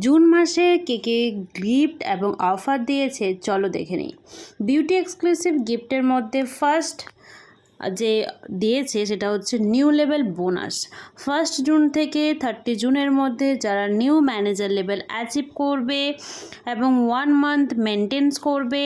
June মাসে কে কে gift এবং offer দিয়েছে চলো দেখে নিই। বিউটি এক্সক্লুসিভ গিফটের মধ্যে ফার্স্ট যে দিয়েছে সেটা হচ্ছে নিউ লেভেল বোনাস। 1 জুন থেকে 30 জুনের মধ্যে যারা নিউ ম্যানেজার লেভেল অ্যাচিভ করবে এবং 1 মান্থ মেনটেন্স করবে,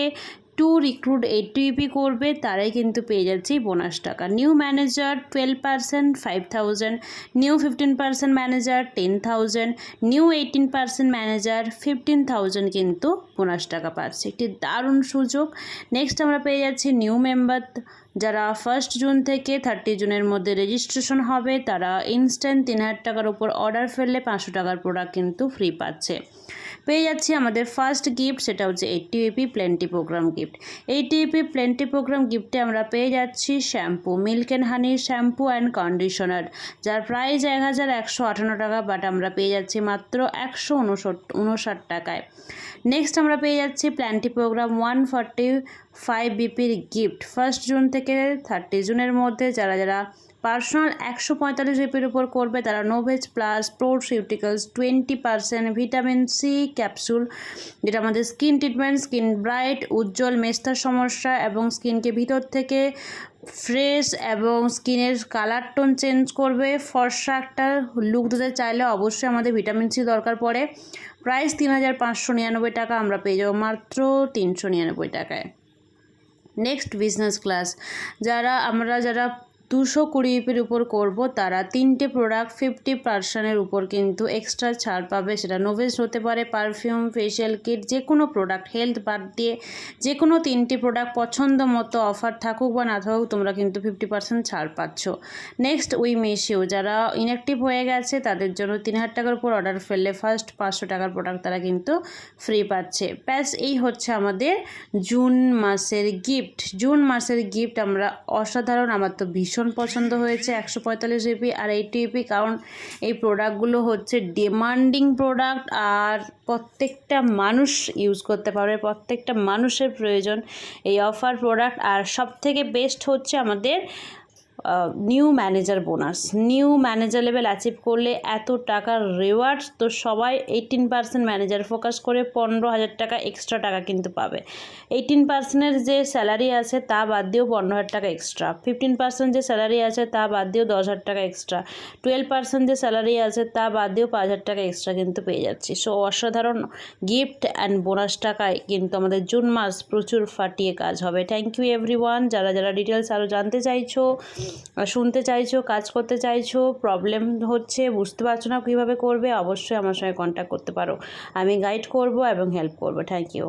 2 রিক্রুট 80 করবে, তারাই কিন্তু পেয়ে যাচ্ছে বোনাস টাকা। New manager 12% 5000, new 15% manager 10000, new 18% manager 15000 কিন্তু বোনাস টাকা পাচ্ছে। একটি দারুণ সুযোগ। নেক্সট আমরা পেয়ে যাচ্ছি নিউ মেম্বার। যারা 1 জুন থেকে 30 জুনের মধ্যে রেজিস্ট্রেশন হবে তারা ইনস্ট্যান্ট 3000 টাকার উপর অর্ডার ফেললে 500 টাকার প্রোডাক্ট কিন্তু ফ্রি পাচ্ছে। পেয়ে যাচ্ছি আমাদের ফার্স্ট গিফট, সেটা হচ্ছে 80 plenty program gift. 80 plenty program গিফটে আমরা পেয়ে যাচ্ছি shampoo, milk and honey shampoo and conditioner, যার প্রাইস 1158 টাকা, বাট আমরা পেয়ে যাচ্ছি মাত্র 159 টাকায়। নেক্সট আমরা পেয়ে যাচ্ছি প্ল্যান্টি প্রোগ্রাম 145 বিপির গিফট। 1 জুন থেকে 30 জুনের মধ্যে যারা যারা পার্সোনাল 145 বিপির উপর করবে তারা নোভেজ প্লাস প্রোটিউটিক্যালস 20%, ভিটামিন সি ক্যাপসুল, যেটা আমাদের স্কিন ট্রিটমেন্ট, স্কিন ব্রাইট, উজ্জ্বল মেস্তার সমস্যা এবং স্কিনকে ভিতর থেকে ফ্রেশ এবং স্কিনের কালার টোন চেঞ্জ করবে, ফর্সা একটা লুক দিতে চাইলে অবশ্যই আমাদের ভিটামিন সি দরকার পড়ে। প্রাইস 3599 টাকা, আমরা পেয়ে যাবো মাত্র 399 টাকায়। নেক্সট বিজনেস ক্লাস, যারা 220 ইপির উপর করব তারা 3টে প্রোডাক্ট 50%-এর উপর কিন্তু এক্সট্রা ছাড় পাবে। সেটা নোভেজ হতে পারে, পারফিউম, ফেশিয়াল কিট, যে কোনো প্রোডাক্ট হেলথ বাদ দিয়ে যে কোনো 3টি প্রোডাক্ট পছন্দ মতো অফার থাকুক বা না থাকুক তোমরা কিন্তু 50% ছাড় পাচ্ছ। নেক্সট উইমেশিও, যারা ইনঅ্যাক্টিভ হয়ে গেছে তাদের জন্য 3000 টাকার উপর অর্ডার ফেললে ফার্স্ট 500 টাকার প্রোডাক্ট তারা কিন্তু ফ্রি পাচ্ছে। ব্যাস এই হচ্ছে আমাদের জুন মাসের গিফট। জুন মাসের গিফট আমরা অসাধারণ, আমার তো ভীষণ পছন্দ হয়েছে 145 ইপি আর 80 ইপি, কারণ এই প্রোডাক্টগুলো হচ্ছে ডিমান্ডিং প্রোডাক্ট আর প্রত্যেকটা মানুষ ইউজ করতে পারবে, প্রত্যেকটা মানুষের প্রয়োজন এই অফার প্রোডাক্ট। আর সবথেকে বেস্ট হচ্ছে আমাদের new manager bonus. New manager level achieve করলে এত টাকার রিওয়ার্ডস, তো সবাই 18% ম্যানেজার ফোকাস করে 15,000 টাকা এক্সট্রা টাকা কিন্তু পাবে। 18%-এর যে স্যালারি আছে তা বাদ দিয়েও 15,000 টাকা এক্সট্রা, 15% যে স্যালারি আছে তা বাদ দিয়েও 10,000 টাকা এক্সট্রা, 12% যে স্যালারি আছে তা বাদ দিয়েও 5,000 টাকা এক্সট্রা কিন্তু পেয়ে যাচ্ছি। সো অসাধারণ গিফট অ্যান্ড বোনাস টাকায় কিন্তু আমাদের জুন মাস প্রচুর ফাটিয়ে কাজ হবে। Thank you everyone. যারা ডিটেলস আরও জানতে চাইছো, শুনতে চাইছো, কাজ করতে চাইছো, প্রবলেম হচ্ছে, বুঝতে পারছো না কীভাবে করবে, অবশ্যই আমার সঙ্গে কন্ট্যাক্ট করতে পারো। আমি গাইড করব এবং হেল্প করব। Thank you.